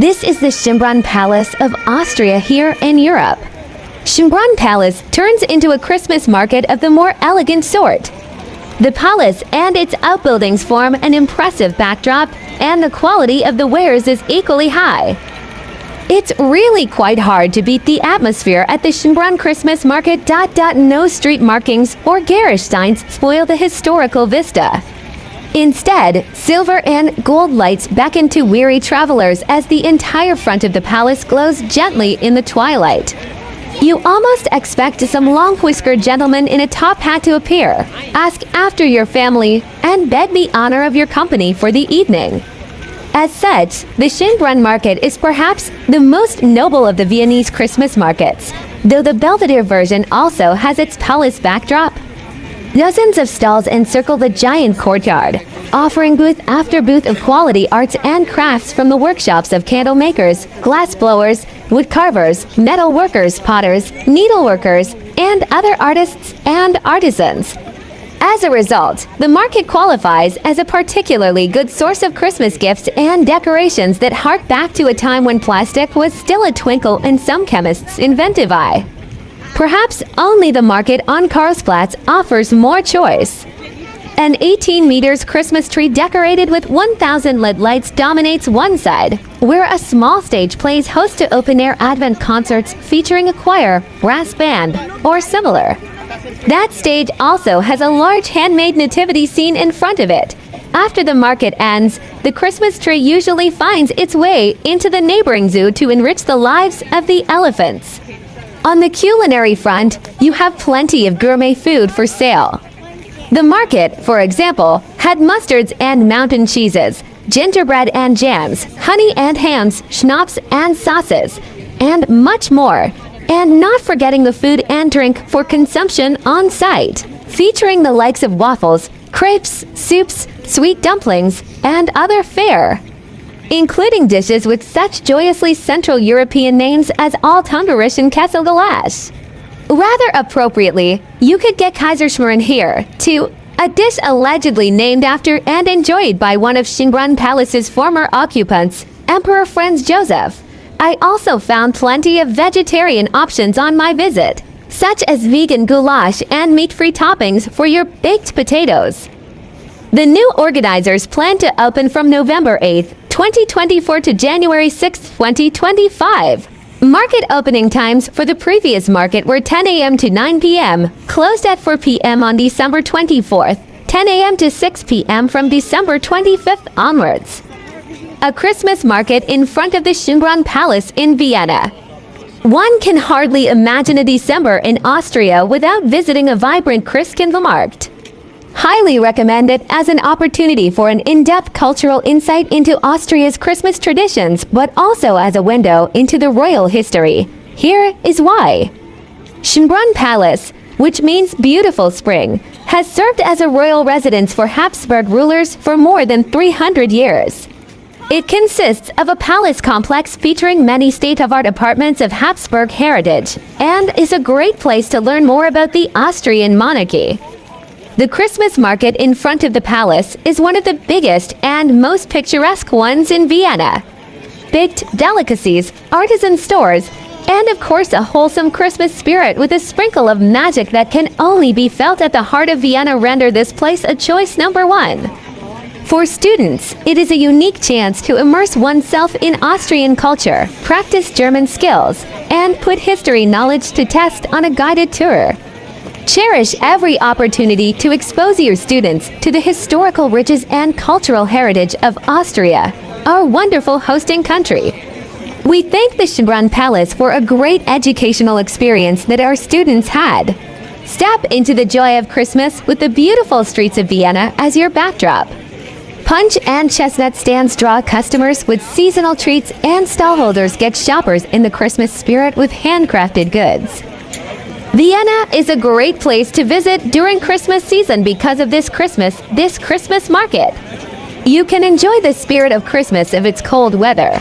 This is the Schönbrunn Palace of Austria here in Europe. Schönbrunn Palace turns into a Christmas market of the more elegant sort. The palace and its outbuildings form an impressive backdrop, and the quality of the wares is equally high. It's really quite hard to beat the atmosphere at the Schönbrunn Christmas market. No street markings or garish signs spoil the historical vista. Instead, silver and gold lights beckon to weary travelers as the entire front of the palace glows gently in the twilight. You almost expect some long-whiskered gentleman in a top hat to appear, ask after your family, and beg the honor of your company for the evening. As such, the Schönbrunn market is perhaps the most noble of the Viennese Christmas markets, though the Belvedere version also has its palace backdrop. Dozens of stalls encircle the giant courtyard, offering booth after booth of quality arts and crafts from the workshops of candle makers, glass blowers, wood carvers, metal workers, potters, needleworkers, and other artists and artisans. As a result, the market qualifies as a particularly good source of Christmas gifts and decorations that hark back to a time when plastic was still a twinkle in some chemists' inventive eye. Perhaps only the market on Karlsplatz offers more choice. An 18 meters Christmas tree decorated with 1,000 LED lights dominates one side, where a small stage plays host to open-air Advent concerts featuring a choir, brass band, or similar. That stage also has a large handmade nativity scene in front of it. After the market ends, the Christmas tree usually finds its way into the neighboring zoo to enrich the lives of the elephants. On the culinary front, you have plenty of gourmet food for sale. The market, for example, had mustards and mountain cheeses, gingerbread and jams, honey and hams, schnapps and sauces, and much more. And not forgetting the food and drink for consumption on site, featuring the likes of waffles, crepes, soups, sweet dumplings, and other fare, including dishes with such joyously Central European names as Altunderisch and Kesselgulasch. Rather appropriately, you could get Kaiserschmarrn here, too, a dish allegedly named after and enjoyed by one of Schönbrunn Palace's former occupants, Emperor Franz Joseph. I also found plenty of vegetarian options on my visit, such as vegan goulash and meat-free toppings for your baked potatoes. The new organizers plan to open from November 8th, 2024 to January 6, 2025. Market opening times for the previous market were 10 a.m. to 9 p.m., closed at 4 p.m. on December 24th, 10 a.m. to 6 p.m. from December 25th onwards. A Christmas market in front of the Schönbrunn Palace in Vienna. One can hardly imagine a December in Austria without visiting a vibrant Christkindlmarkt. Highly recommend it as an opportunity for an in-depth cultural insight into Austria's Christmas traditions, but also as a window into the royal history. Here is why. Schönbrunn Palace, which means beautiful spring, has served as a royal residence for Habsburg rulers for more than 300 years. It consists of a palace complex featuring many state-of-art apartments of Habsburg heritage, and is a great place to learn more about the Austrian monarchy. The Christmas market in front of the palace is one of the biggest and most picturesque ones in Vienna. Baked delicacies, artisan stores, and of course a wholesome Christmas spirit with a sprinkle of magic that can only be felt at the heart of Vienna render this place a choice number one. For students, it is a unique chance to immerse oneself in Austrian culture, practice German skills, and put history knowledge to test on a guided tour. Cherish every opportunity to expose your students to the historical riches and cultural heritage of Austria, our wonderful hosting country. We thank the Schönbrunn Palace for a great educational experience that our students had. Step into the joy of Christmas with the beautiful streets of Vienna as your backdrop. Punch and chestnut stands draw customers with seasonal treats, and stallholders get shoppers in the Christmas spirit with handcrafted goods. Vienna is a great place to visit during Christmas season because of this Christmas market. You can enjoy the spirit of Christmas of its cold weather.